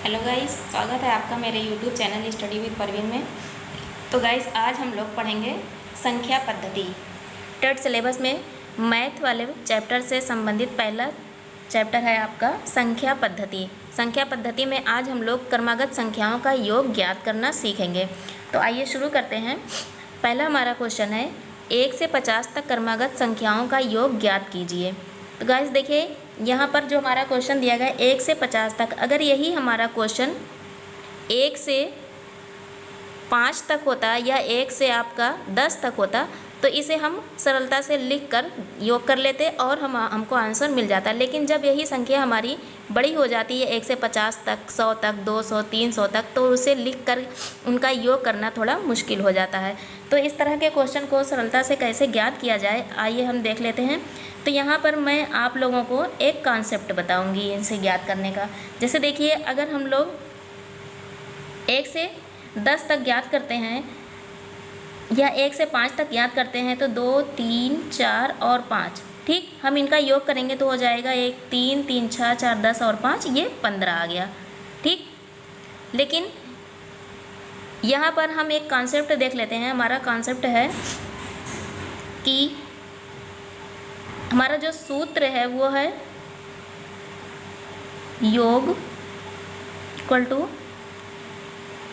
Hello guys, स्वागत है आपका मेरे YouTube channel study with Parveen में। तो गाइस आज हम लोग पढ़ेंगे संख्या पद्धति। टेट सिलेबस में मैथ वाले चैप्टर से संबंधित पहला चैप्टर है आपका संख्या पद्धति। संख्या पद्धति में आज हम लोग क्रमागत संख्याओं का योग ज्ञात करना सीखेंगे। तो आइए शुरू करते हैं। पहला हमारा क्वेश्चन है 1 से 50 तक क्रमागत संख्याओं का योग ज्ञात कीजिए। तो गाइस देखिए यहाँ पर जो हमारा क्वेश्चन दिया गया 1 से 50 तक, अगर यही हमारा क्वेश्चन 1 से 5 तक होता या 1 से आपका 10 तक होता तो इसे हम सरलता से लिख कर योग कर लेते और हमको आंसर मिल जाता। लेकिन जब यही संख्या हमारी बड़ी हो जाती है 1 से 50 तक, 100 तक, 200, 300 तक, तो उसे लिख कर उनका योग करना थोड़ा मुश्किल हो जाता है। तो इस तरह के क्वेश्चन को सरलता से कैसे ज्ञात किया जाए आइए हम देख लेते हैं। तो यहाँ पर मैं आप लोगों को एक कॉन्सेप्ट बताऊँगी इनसे ज्ञात करने का। जैसे देखिए अगर हम लोग 1 से 10 तक ज्ञात करते हैं या 1 से 5 तक ज्ञात करते हैं तो 2, 3, 4 और 5, ठीक, हम इनका योग करेंगे तो हो जाएगा 1, 3, 3, 6, 4, 10 और 5, ये 15 आ गया, ठीक। लेकिन यहाँ पर हम एक कॉन्सेप्ट देख लेते हैं। हमारा कॉन्सेप्ट है कि हमारा जो सूत्र है वो है योग इक्वल टू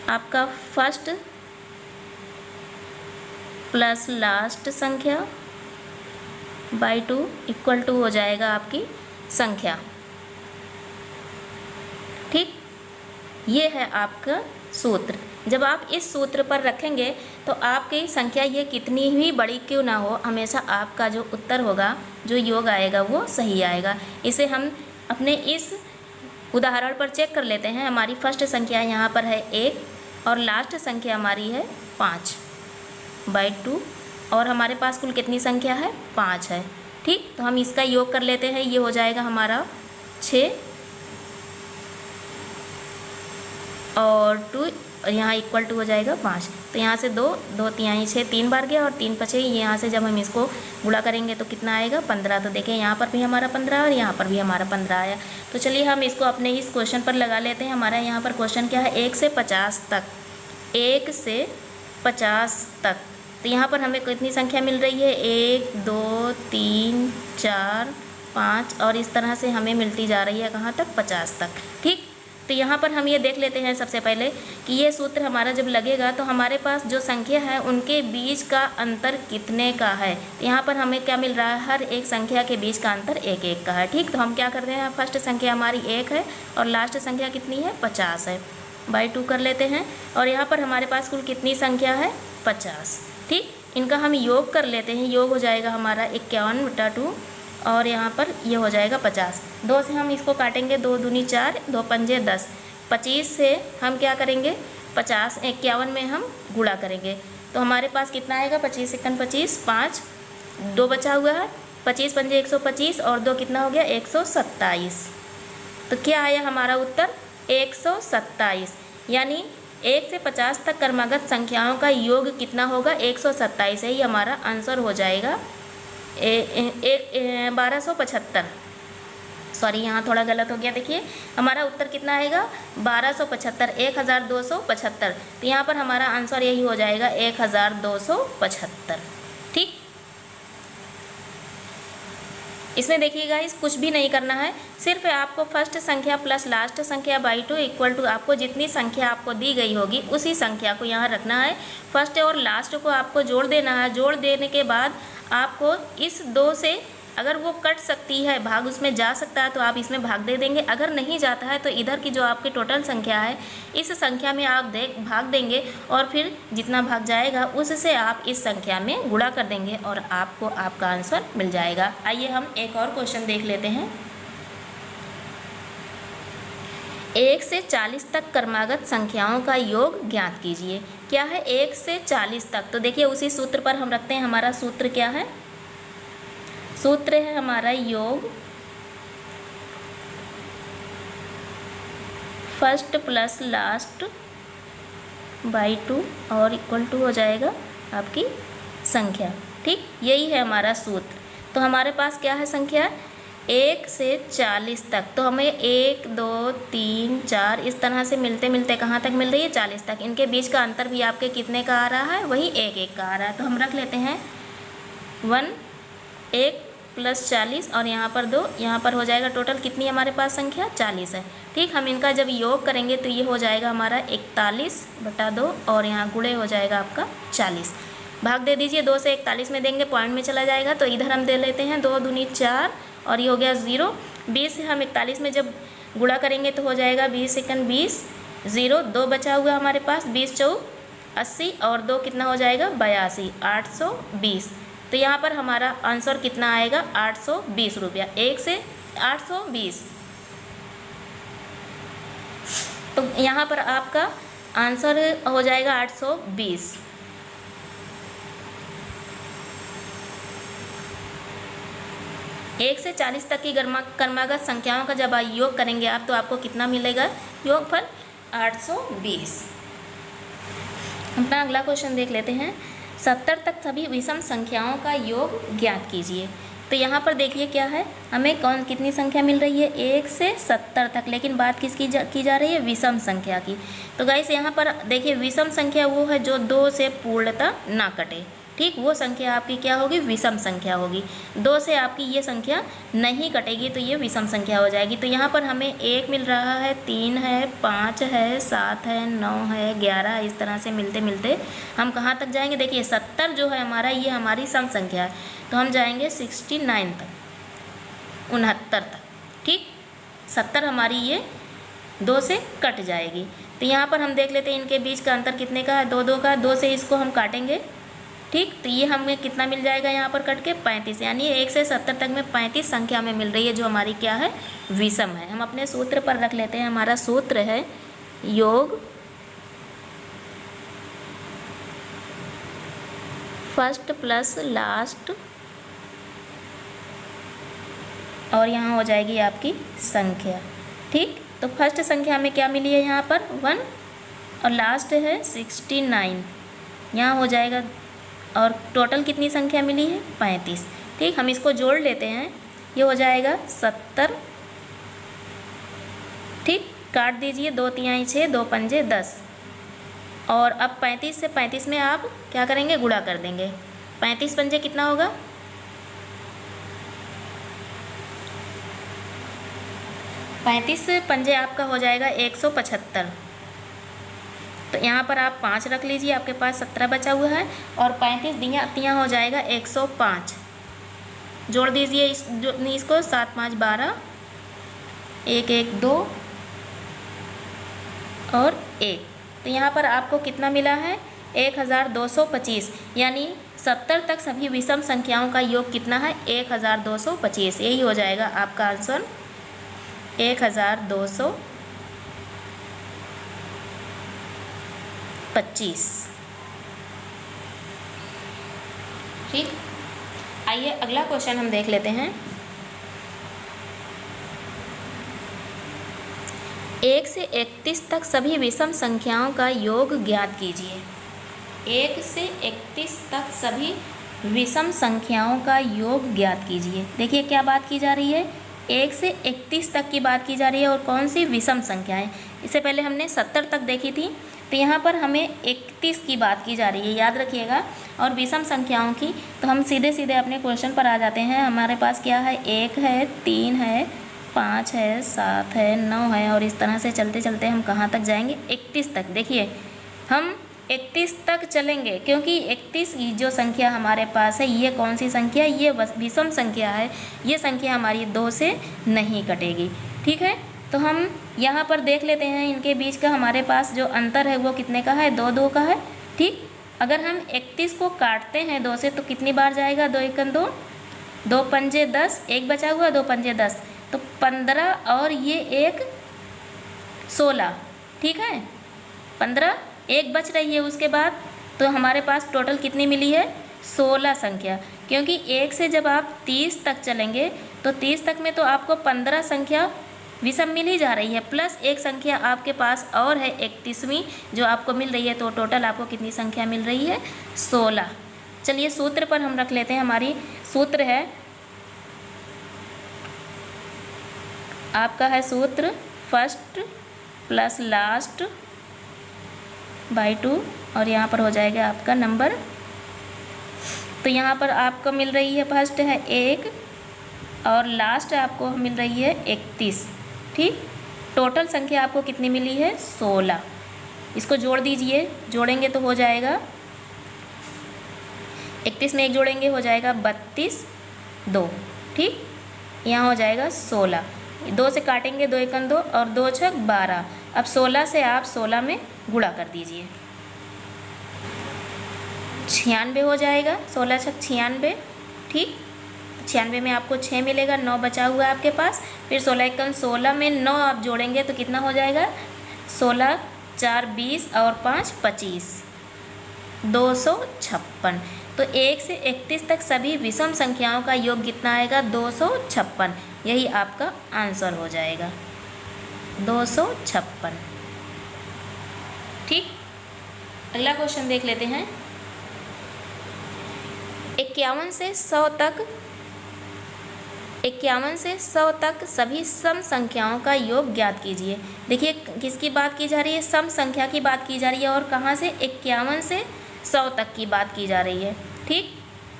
आपका फर्स्ट प्लस लास्ट संख्या बाई 2 इक्वल टू हो जाएगा आपकी संख्या, ठीक। ये है आपका सूत्र। जब आप इस सूत्र पर रखेंगे तो आपकी संख्या ये कितनी ही बड़ी क्यों ना हो, हमेशा आपका जो उत्तर होगा, जो योग आएगा वो सही आएगा। इसे हम अपने इस उदाहरण पर चेक कर लेते हैं। हमारी फर्स्ट संख्या यहाँ पर है 1 और लास्ट संख्या हमारी है 5 बाई 2 और हमारे पास कुल कितनी संख्या है 5 है, ठीक। तो हम इसका योग कर लेते हैं। ये हो जाएगा हमारा 6 और 2 और यहाँ इक्वल टू हो जाएगा 5। तो यहाँ से 2, 2 तिहाई 6 3 बार गया और 3 पचे यहाँ से जब हम इसको गुणा करेंगे तो कितना आएगा 15। तो देखिए यहाँ पर भी हमारा 15 और यहाँ पर भी हमारा 15 आया। तो चलिए हम इसको अपने इस क्वेश्चन पर लगा लेते हैं। हमारा यहाँ पर क्वेश्चन क्या है 1 से 50 तक, 1 से 50 तक। तो यहाँ पर हमें कितनी संख्या मिल रही है 1, 2, 3, 4, 5 और इस तरह से हमें मिलती जा रही है कहाँ तक 50 तक, ठीक। तो यहाँ पर हम ये देख लेते हैं सबसे पहले कि ये सूत्र हमारा जब लगेगा तो हमारे पास जो संख्या है उनके बीच का अंतर कितने का है। तो यहाँ पर हमें क्या मिल रहा है, हर एक संख्या के बीच का अंतर 1 1 का है, ठीक। तो हम क्या करते हैं, फर्स्ट संख्या हमारी 1 है और लास्ट संख्या कितनी है 50 है, बाई 2 कर लेते हैं। और यहाँ पर हमारे पास कुल कितनी संख्या है 50, ठीक। इनका हम योग कर लेते हैं। योग हो जाएगा हमारा 51/2 और यहाँ पर ये हो जाएगा 50। 2 से हम इसको काटेंगे, 2 दूनी 4, 2 पंजे 10, 25 से हम क्या करेंगे 50 51 में हम गुणा करेंगे तो हमारे पास कितना आएगा 25 एकन 25, 5 2 बचा हुआ है, 25 पंजे 125 और 2 कितना हो गया 127। तो क्या आया हमारा उत्तर 127। यानी 1 से 50 तक क्रमागत संख्याओं का योग कितना होगा 127 है। ही हमारा आंसर हो जाएगा 1275। सॉरी यहाँ थोड़ा गलत हो गया। देखिए हमारा उत्तर कितना आएगा 1275, 1275। तो यहाँ पर हमारा आंसर यही हो जाएगा 1275, ठीक। इसमें देखिएगा इस कुछ भी नहीं करना है, सिर्फ आपको फर्स्ट संख्या प्लस लास्ट संख्या बाई 2 इक्वल टू आपको जितनी संख्या आपको दी गई होगी उसी संख्या को यहाँ रखना है। फर्स्ट और लास्ट को आपको जोड़ देना है। जोड़ देने के बाद आपको इस 2 से अगर वो कट सकती है, भाग उसमें जा सकता है तो आप इसमें भाग दे देंगे। अगर नहीं जाता है तो इधर की जो आपकी टोटल संख्या है इस संख्या में आप भाग देंगे और फिर जितना भाग जाएगा उससे आप इस संख्या में गुणा कर देंगे और आपको आपका आंसर मिल जाएगा। आइए हम एक और क्वेश्चन देख लेते हैं। 1 से 40 तक क्रमागत संख्याओं का योग ज्ञात कीजिए। क्या है 1 से 40 तक। तो देखिए उसी सूत्र पर हम रखते हैं। हमारा सूत्र क्या है, सूत्र है हमारा योग फर्स्ट प्लस लास्ट बाई 2 और इक्वल टू हो जाएगा आपकी संख्या, ठीक। यही है हमारा सूत्र। तो हमारे पास क्या है संख्या 1 से 40 तक, तो हमें 1 2 3 4 इस तरह से मिलते मिलते कहाँ तक मिल रही है, 40 तक। इनके बीच का अंतर भी आपके कितने का आ रहा है, वही 1 1 का आ रहा है। तो हम रख लेते हैं 1 1 + 40 और यहाँ पर 2, यहाँ पर हो जाएगा टोटल कितनी हमारे पास संख्या, 40 है। ठीक, हम इनका जब योग करेंगे तो ये हो जाएगा हमारा 41/2 और यहाँ गुणे हो जाएगा आपका 40। भाग दे दीजिए, 2 से 41 में देंगे पॉइंट में चला जाएगा, तो इधर हम दे लेते हैं 2 दूनी 4 और ये हो गया 0। 20 से हम 41 में जब गुणा करेंगे तो हो जाएगा 20 × 20 0, 2 बचा हुआ हमारे पास, 20 × 4 80 और 2 कितना हो जाएगा 82, 820। तो यहाँ पर हमारा आंसर कितना आएगा, 820 रुपया। 1 से 820, तो यहाँ पर आपका आंसर हो जाएगा 820। एक से 40 तक की क्रमागत संख्याओं का जब योग करेंगे आप, तो आपको कितना मिलेगा, योगफल 820। अपना अगला क्वेश्चन देख लेते हैं। 70 तक सभी विषम संख्याओं का योग ज्ञात कीजिए। तो यहाँ पर देखिए क्या है, हमें कितनी संख्या मिल रही है, 1 से 70 तक, लेकिन बात किसकी की जा रही है, विषम संख्या की। तो गाइस यहाँ पर देखिए विषम संख्या वो है जो 2 से पूर्णतः ना कटे। ठीक, वो संख्या आपकी क्या होगी, विषम संख्या होगी। 2 से आपकी ये संख्या नहीं कटेगी तो ये विषम संख्या हो जाएगी। तो यहाँ पर हमें 1 मिल रहा है, 3 है, 5 है, 7 है, 9 है, 11, इस तरह से मिलते मिलते हम कहाँ तक जाएंगे, देखिए 70 जो है हमारा, ये हमारी सम संख्या है, तो हम जाएंगे 69 तक, 69 तक। ठीक, 70 हमारी ये 2 से कट जाएगी। तो यहाँ पर हम देख लेते हैं इनके बीच का अंतर कितने का है, 2 2 का। 2 से इसको हम काटेंगे, ठीक, तो ये हमें कितना मिल जाएगा यहाँ पर कट के, 35। यानी 1 से 70 तक में 35 संख्या में मिल रही है, जो हमारी क्या है, विषम है। हम अपने सूत्र पर रख लेते हैं, हमारा सूत्र है योग फर्स्ट प्लस लास्ट और यहाँ हो जाएगी आपकी संख्या। ठीक, तो फर्स्ट संख्या हमें क्या मिली है यहाँ पर 1 और लास्ट है 69, यहाँ हो जाएगा, और टोटल कितनी संख्या मिली है 35। ठीक, हम इसको जोड़ लेते हैं, ये हो जाएगा 70। ठीक, काट दीजिए, 2 तिहाई 6, 2 पंजे 10, और अब 35 से 35 में आप क्या करेंगे, गुणा कर देंगे। 35 पंजे कितना होगा, 35 पंजे आपका हो जाएगा 175। तो यहाँ पर आप 5 रख लीजिए, आपके पास 17 बचा हुआ है, और 35 दिया हो जाएगा 105। जोड़ दीजिए इसको, 7 5 12, 1 1 2 और 1। तो यहाँ पर आपको कितना मिला है, 1225। यानी 70 तक सभी विषम संख्याओं का योग कितना है, 1225। यही हो जाएगा आपका आंसर, 1225। ठीक, आइए अगला क्वेश्चन हम देख लेते हैं। 1 से 31 तक सभी विषम संख्याओं का योग ज्ञात कीजिए। 1 से 31 तक सभी विषम संख्याओं का योग ज्ञात कीजिए। देखिए क्या बात की जा रही है, 1 से 31 तक की बात की जा रही है, और कौन सी, विषम संख्याएं। इससे पहले हमने 70 तक देखी थी, तो यहाँ पर हमें 31 की बात की जा रही है, याद रखिएगा। और विषम संख्याओं की, तो हम सीधे सीधे अपने क्वेश्चन पर आ जाते हैं। हमारे पास क्या है, 1 है, 3 है, 5 है, 7 है, 9 है, और इस तरह से चलते चलते हम कहाँ तक जाएंगे, 31 तक। देखिए हम 31 तक चलेंगे, क्योंकि 31 जो संख्या हमारे पास है, ये कौन सी संख्या है, ये विषम संख्या है। ये संख्या हमारी 2 से नहीं कटेगी। ठीक है, तो हम यहाँ पर देख लेते हैं इनके बीच का हमारे पास जो अंतर है वो कितने का है, 2 2 का है। ठीक, अगर हम 31 को काटते हैं 2 से, तो कितनी बार जाएगा, 2 1 2, 2 पंजे 10, 1 बचा हुआ, 2 पंजे 10, तो 15 और ये 1 16। ठीक है, 15, 1 बच रही है उसके बाद, तो हमारे पास टोटल कितनी मिली है, 16 संख्या। क्योंकि 1 से जब आप 30 तक चलेंगे, तो 30 तक में तो आपको 15 संख्या विषम मिल ही जा रही है, प्लस एक संख्या आपके पास और है 31वीं जो आपको मिल रही है, तो टोटल आपको कितनी संख्या मिल रही है, 16। चलिए सूत्र पर हम रख लेते हैं। हमारी सूत्र है आपका है सूत्र फर्स्ट प्लस लास्ट बाई 2 और यहाँ पर हो जाएगा आपका नंबर। तो यहाँ पर आपको मिल रही है फर्स्ट है 1 और लास्ट आपको मिल रही है 31। ठीक, टोटल संख्या आपको कितनी मिली है 16। इसको जोड़ दीजिए, जोड़ेंगे तो हो जाएगा 31 में 1 जोड़ेंगे हो जाएगा 32 2। ठीक, यहाँ हो जाएगा 16, 2 से काटेंगे 2 एकम 2 और 2 छक 12। अब 16 से आप 16 में गुणा कर दीजिए, 96 हो जाएगा, 16 छक 96। ठीक, 96 में आपको 6 मिलेगा, 9 बचा हुआ है आपके पास। फिर 16 एकम 16 में 9 आप जोड़ेंगे तो कितना हो जाएगा 16 4 20 और 5 25, 256। तो 1 से 31 तक सभी विषम संख्याओं का योग कितना आएगा 256। यही आपका आंसर हो जाएगा 256। ठीक, अगला क्वेश्चन देख लेते हैं। 51 से 100 तक सभी सम संख्याओं का योग ज्ञात कीजिए। देखिए किसकी बात की जा रही है, सम संख्या की बात की जा रही है और कहाँ से 51 से 100 तक की बात की जा रही है। ठीक,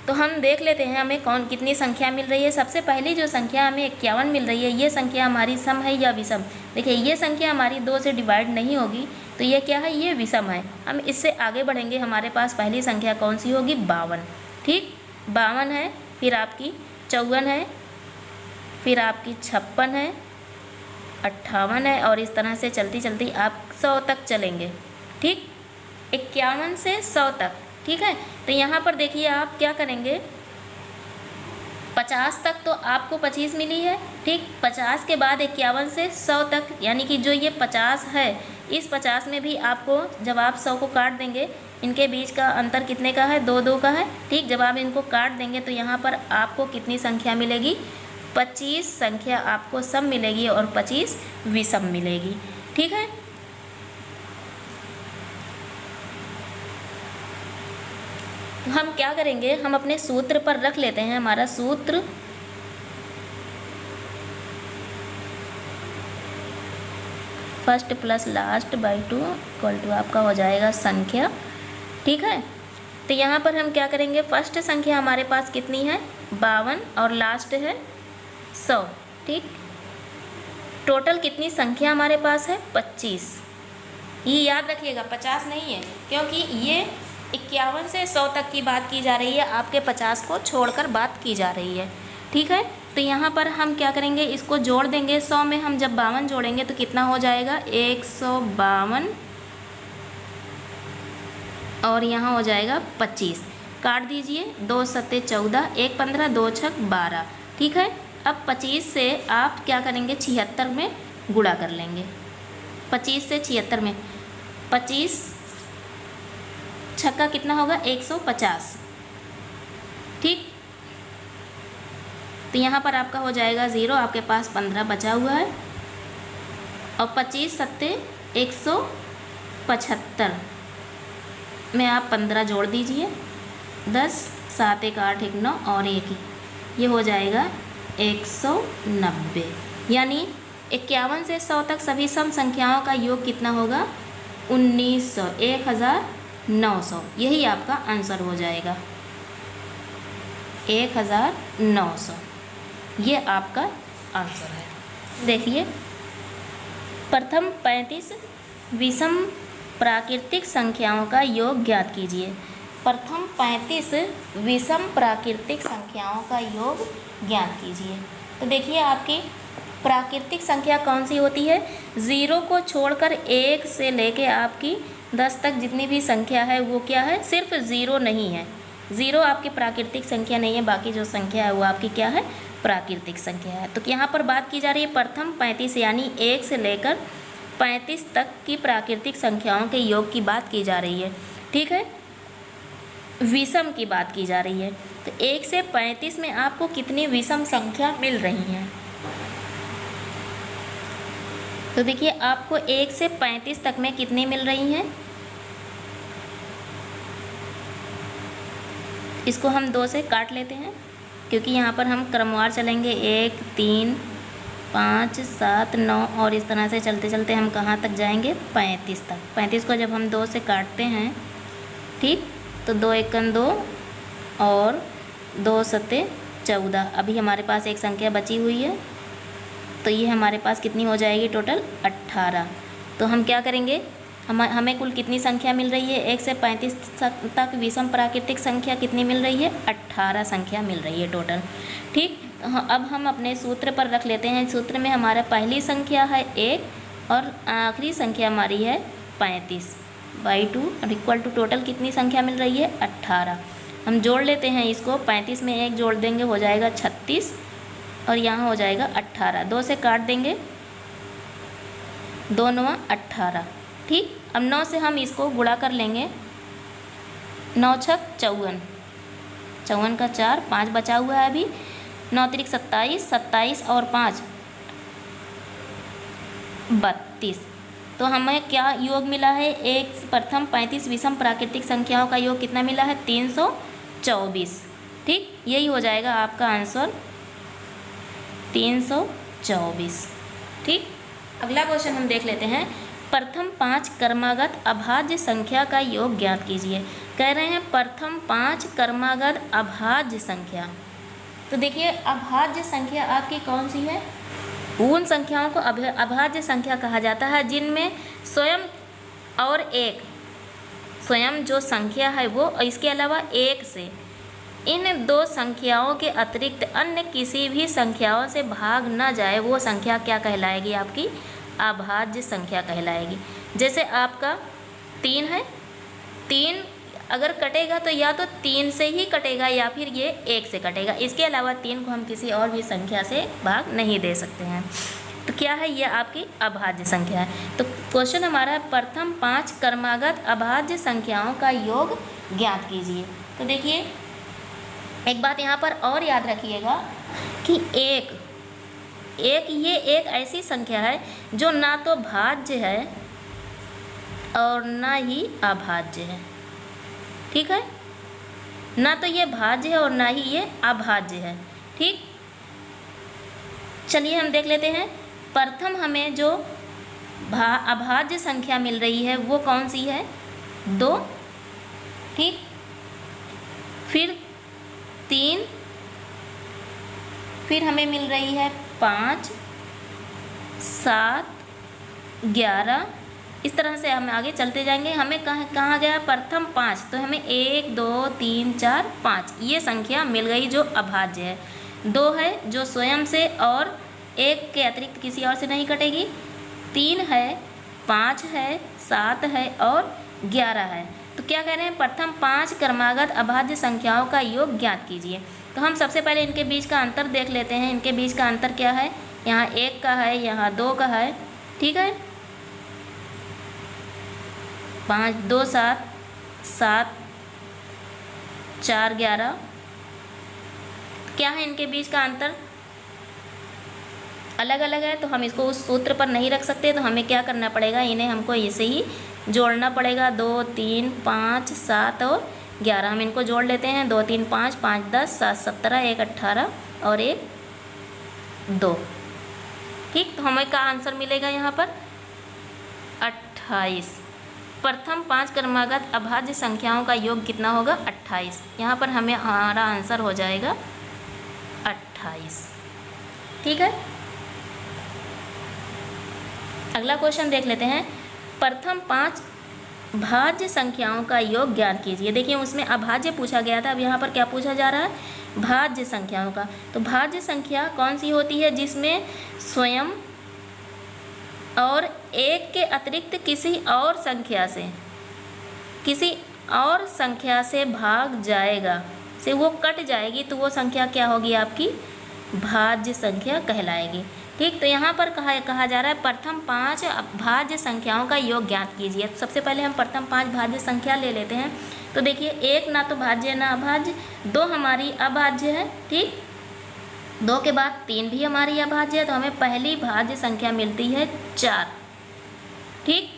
तो हम देख लेते हैं हमें कितनी संख्या मिल रही है। सबसे पहली जो संख्या हमें 51 मिल रही है, ये संख्या हमारी सम है या विषम। देखिए ये संख्या हमारी 2 से डिवाइड नहीं होगी, तो ये क्या है, ये विषम है। हम इससे आगे बढ़ेंगे, हमारे पास पहली संख्या कौन सी होगी 52। ठीक, 52 है, फिर आपकी 54 है, फिर आपकी 56 है, 58 है और इस तरह से चलती चलती आप 100 तक चलेंगे। ठीक, 51 से 100 तक। ठीक है, तो यहाँ पर देखिए आप क्या करेंगे, 50 तक तो आपको 25 मिली है। ठीक, 50 के बाद 51 से 100 तक, यानी कि जो ये 50 है, इस 50 में भी आपको जब आप 100 को काट देंगे, इनके बीच का अंतर कितने का है 2 2 का है। ठीक, जब आप इनको काट देंगे तो यहाँ पर आपको कितनी संख्या मिलेगी 25 संख्या आपको सम मिलेगी और 25 विषम मिलेगी। ठीक है, तो हम क्या करेंगे, हम अपने सूत्र पर रख लेते हैं। हमारा सूत्र first plus last by 2 equal to आपका हो जाएगा संख्या। ठीक है, तो यहाँ पर हम क्या करेंगे, फर्स्ट संख्या हमारे पास कितनी है 52 और लास्ट है 100। ठीक, टोटल कितनी संख्या हमारे पास है 25। ये याद रखिएगा 50 नहीं है, क्योंकि ये 51 से 100 तक की बात की जा रही है, आपके 50 को छोड़कर बात की जा रही है। ठीक है, तो यहाँ पर हम क्या करेंगे, इसको जोड़ देंगे। 100 में हम जब 52 जोड़ेंगे तो कितना हो जाएगा 152 और यहाँ हो जाएगा 25। काट दीजिए, 2 सत्ते 14, 1 15, 2 छक 12। ठीक है, अब 25 से आप क्या करेंगे 76 में गुणा कर लेंगे। 25 से 76 में 25 छक्का कितना होगा 150। ठीक, तो यहाँ पर आपका हो जाएगा 0, आपके पास 15 बचा हुआ है और 25 सत्ते 175 में आप 15 जोड़ दीजिए, 10 7 1 8 1 9 और 1 ये हो जाएगा 190। यानी 51 से 100 तक सभी सम संख्याओं का योग कितना होगा 1900, 1900। यही आपका आंसर हो जाएगा 1900, ये आपका आंसर है। देखिए, प्रथम 35 विषम प्राकृतिक संख्याओं का योग ज्ञात कीजिए। प्रथम 35 विषम प्राकृतिक संख्याओं का योग ज्ञात कीजिए। तो देखिए आपकी प्राकृतिक संख्या कौन सी होती है, 0 को छोड़कर 1 से लेके आपकी 10 तक जितनी भी संख्या है वो क्या है, सिर्फ 0 नहीं है। 0 आपकी प्राकृतिक संख्या नहीं है, बाकी जो संख्या है वो आपकी क्या है प्राकृतिक संख्या है। तो यहाँ पर बात की जा रही है प्रथम 35 यानी 1 से लेकर 35 तक की प्राकृतिक संख्याओं के योग की बात की जा रही है। ठीक है, विषम की बात की जा रही है। तो 1 से 35 में आपको कितनी विषम संख्या मिल रही हैं, तो देखिए आपको 1 से 35 तक में कितनी मिल रही हैं, इसको हम 2 से काट लेते हैं क्योंकि यहाँ पर हम क्रमवार चलेंगे। 1 3 5, 7, 9 और इस तरह से चलते चलते हम कहाँ तक जाएंगे? 35 तक। 35 को जब हम 2 से काटते हैं, ठीक, तो 2 एकम 2 और 2 सत्ते 14। अभी हमारे पास एक संख्या बची हुई है, तो ये हमारे पास कितनी हो जाएगी टोटल? 18। तो हम क्या करेंगे, हमें कुल कितनी संख्या मिल रही है? 1 से 35 तक विषम प्राकृतिक संख्या कितनी मिल रही है? 18 संख्या मिल रही है टोटल, ठीक। अब हम अपने सूत्र पर रख लेते हैं। सूत्र में हमारा पहली संख्या है 1 और आखिरी संख्या हमारी है 35/2 और इक्वल टू टोटल कितनी संख्या मिल रही है? 18। हम जोड़ लेते हैं इसको, 35 में 1 जोड़ देंगे हो जाएगा 36 और यहाँ हो जाएगा 18। 2 से काट देंगे, 2 9 18, ठीक। अब 9 से हम इसको गुणा कर लेंगे, 9 6 54, 54 का 4, 5 बचा हुआ है अभी, 9 3 27, 27 और 5 32। तो हमें क्या योग मिला है? एक प्रथम 35 विषम प्राकृतिक संख्याओं का योग कितना मिला है? 324, ठीक। यही हो जाएगा आपका आंसर 324, ठीक। अगला क्वेश्चन हम देख लेते हैं। प्रथम 5 क्रमागत अभाज्य संख्या का योग ज्ञात कीजिए। कह रहे हैं प्रथम 5 क्रमागत अभाज्य संख्या। तो देखिए अभाज्य संख्या आपकी कौन सी है? उन संख्याओं को अभाज्य संख्या कहा जाता है जिनमें स्वयं और एक, स्वयं जो संख्या है वो, इसके अलावा एक से इन 2 संख्याओं के अतिरिक्त अन्य किसी भी संख्याओं से भाग न जाए, वो संख्या क्या कहलाएगी? आपकी अभाज्य संख्या कहलाएगी। जैसे आपका 3 है, 3 अगर कटेगा तो या तो 3 से ही कटेगा या फिर ये 1 से कटेगा। इसके अलावा 3 को हम किसी और भी संख्या से भाग नहीं दे सकते हैं। तो क्या है? ये आपकी अभाज्य संख्या है। तो क्वेश्चन हमारा है प्रथम 5 क्रमागत अभाज्य संख्याओं का योग ज्ञात कीजिए। तो देखिए एक बात यहाँ पर और याद रखिएगा कि एक ये एक ऐसी संख्या है जो ना तो भाज्य है और ना ही अभाज्य है, ठीक है। ना तो ये भाज्य है और ना ही ये अभाज्य है, ठीक। चलिए हम देख लेते हैं। प्रथम हमें जो अभाज्य संख्या मिल रही है वो कौन सी है? 2, ठीक। फिर 3, फिर हमें मिल रही है 5, 7, 11। इस तरह से हम आगे चलते जाएंगे। हमें कहाँ गया? प्रथम 5, तो हमें 1 2 3 4 5 ये संख्या मिल गई जो अभाज्य है। 2 है जो स्वयं से और 1 के अतिरिक्त किसी और से नहीं कटेगी। 3 है, 5 है, 7 है और 11 है। तो क्या कह रहे हैं? प्रथम 5 क्रमागत अभाज्य संख्याओं का योग ज्ञात कीजिए। तो हम सबसे पहले इनके बीच का अंतर देख लेते हैं। इनके बीच का अंतर क्या है? यहाँ 1 का है, यहाँ 2 का है, ठीक है। 5 2 7 7 4 11। क्या है इनके बीच का अंतर? अलग अलग है, तो हम इसको उस सूत्र पर नहीं रख सकते। तो हमें क्या करना पड़ेगा? इन्हें हमको इसे ही जोड़ना पड़ेगा। 2 3 5 7 और 11 हम इनको जोड़ लेते हैं। 2 3 5 5 10 7 17 1 18 और 1 2, ठीक। तो हमें क्या आंसर मिलेगा यहाँ पर? 28। प्रथम 5 क्रमागत अभाज्य संख्याओं का योग कितना होगा? 28। यहाँ पर हमें हमारा आंसर हो जाएगा 28, ठीक है। अगला क्वेश्चन देख लेते हैं। प्रथम 5 भाज्य संख्याओं का योग ज्ञात कीजिए। देखिए उसमें अभाज्य पूछा गया था, अब यहाँ पर क्या पूछा जा रहा है? भाज्य संख्याओं का। तो भाज्य संख्या कौन सी होती है? जिसमें स्वयं और 1 के अतिरिक्त किसी और संख्या से भाग जाएगा, से वो कट जाएगी, तो वो संख्या क्या होगी? आपकी भाज्य संख्या कहलाएगी, ठीक। तो यहाँ पर कहा जा रहा है प्रथम 5 भाज्य संख्याओं का योग ज्ञात कीजिए। तो सबसे पहले हम प्रथम 5 भाज्य संख्या ले लेते हैं। तो देखिए 1 ना तो भाज्य ना अभाज्य, 2 हमारी अभाज्य है, ठीक। 2 के बाद 3 भी हमारी अभाज्य है, तो हमें पहली भाज्य संख्या मिलती है 4, ठीक।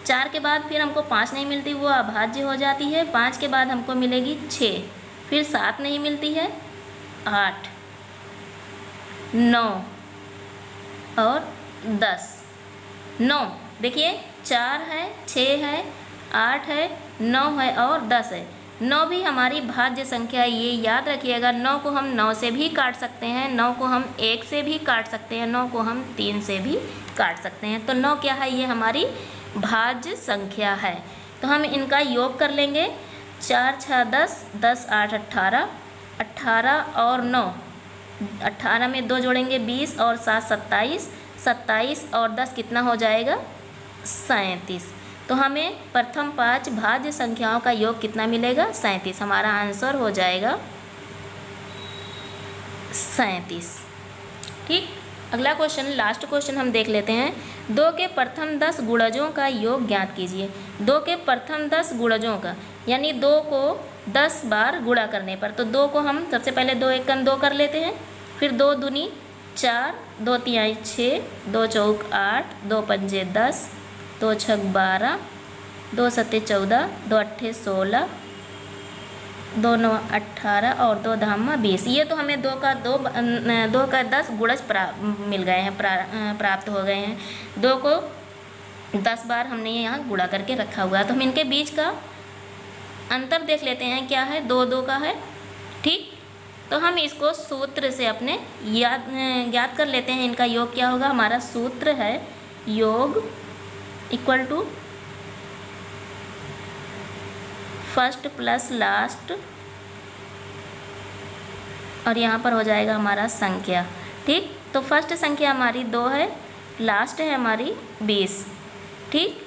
4 के बाद फिर हमको 5 नहीं मिलती, वो अभाज्य हो जाती है। 5 के बाद हमको मिलेगी 6, फिर 7 नहीं मिलती है, 8 9 और 10, 9। देखिए 4 है, 6 है, 8 है, 9 है और 10 है। 9 भी हमारी भाज्य संख्या है, ये याद रखिएगा। 9 को हम 9 से भी काट सकते हैं, 9 को हम 1 से भी काट सकते हैं, 9 को हम 3 से भी काट सकते हैं। तो 9 क्या है, ये हमारी भाज्य संख्या है। तो हम इनका योग कर लेंगे। 4 6 10, 10 8 18, 18 और 9, 18 में 2 जोड़ेंगे 20 और 7 27, 27 और 10 कितना हो जाएगा 37। तो हमें प्रथम 5 भाज्य संख्याओं का योग कितना मिलेगा 37। हमारा आंसर हो जाएगा 37। ठीक, अगला क्वेश्चन, लास्ट क्वेश्चन हम देख लेते हैं। 2 के प्रथम 10 गुणजों का योग ज्ञात कीजिए। 2 के प्रथम 10 गुणजों का, यानी 2 को 10 बार गुणा करने पर, तो 2 को हम सबसे पहले 2 एकम 2 कर लेते हैं, फिर 2 दूनी 4, 2 तिहाई 6, 2 चौक 8, 2 पंजे 10, 2 छक 12, 2 सत्ते 14, 2 अट्ठे 16, 2 9 18 और 2 धामा 20। ये तो हमें 2 का 10 गुणज मिल गए हैं, प्राप्त हो गए हैं। 2 को 10 बार हमने यहाँ गुणा करके रखा हुआ है। तो हम इनके बीच का अंतर देख लेते हैं, क्या है, 2 2 का है। ठीक, तो हम इसको सूत्र से अपने ज्ञात कर लेते हैं। इनका योग क्या होगा, हमारा सूत्र है योग equal to first plus last, और यहाँ पर हो जाएगा हमारा संख्या। ठीक, तो फर्स्ट संख्या हमारी 2 है, लास्ट है हमारी 20। ठीक,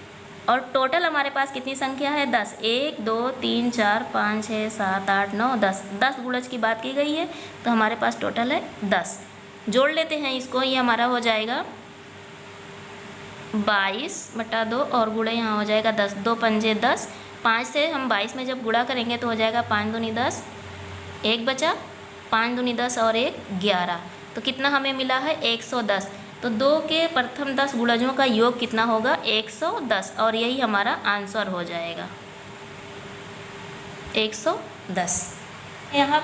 और टोटल हमारे पास कितनी संख्या है 10। 1 2 3 4 5 6 7 8 9 10, 10 गुणज की बात की गई है, तो हमारे पास टोटल है 10। जोड़ लेते हैं इसको, ये हमारा हो जाएगा 22/2 और गुणा यहाँ हो जाएगा 10, 2 पंजे 10, 5 से हम 22 में जब गुणा करेंगे तो हो जाएगा 5 दूनी 10, 1 बचा, 5 दूनी 10 और 1 11, तो कितना हमें मिला है 110। तो 2 के प्रथम 10 गुणजों का योग कितना होगा 110, और यही हमारा आंसर हो जाएगा 110। यहाँ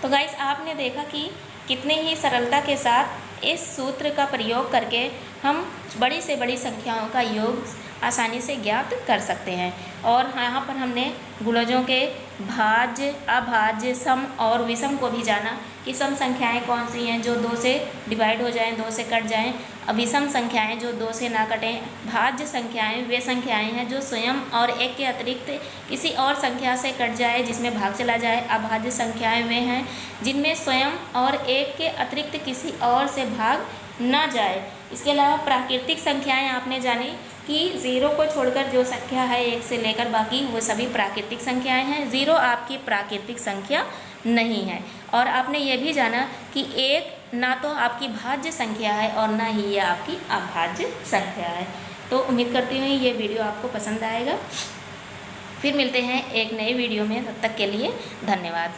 तो गाइस आपने देखा कि कितने ही सरलता के साथ इस सूत्र का प्रयोग करके हम बड़ी से बड़ी संख्याओं का योग आसानी से ज्ञात कर सकते हैं। और यहाँ पर हमने गुणजों के भाज्य, अभाज्य, सम और विषम को भी जाना कि सम संख्याएं कौन सी हैं जो 2 से डिवाइड हो जाएं, 2 से कट जाएं, विषम संख्याएं जो 2 से ना कटें, भाज्य संख्याएं वे संख्याएं हैं जो स्वयं और 1 के अतिरिक्त किसी और संख्या से कट जाए जिसमें भाग चला जाए। अभाज्य संख्याएं वे हैं जिनमें स्वयं और 1 के अतिरिक्त किसी और से भाग ना जाए। इसके अलावा प्राकृतिक संख्याएं आपने जानी कि 0 को छोड़कर जो संख्या है 1 से लेकर बाकी वो सभी प्राकृतिक संख्याएं हैं। 0 आपकी प्राकृतिक संख्या नहीं है। और आपने ये भी जाना कि 1 ना तो आपकी भाज्य संख्या है और ना ही ये आपकी अभाज्य संख्या है। तो उम्मीद करती हूँ ये वीडियो आपको पसंद आएगा। फिर मिलते हैं एक नए वीडियो में, तब तक के लिए धन्यवाद।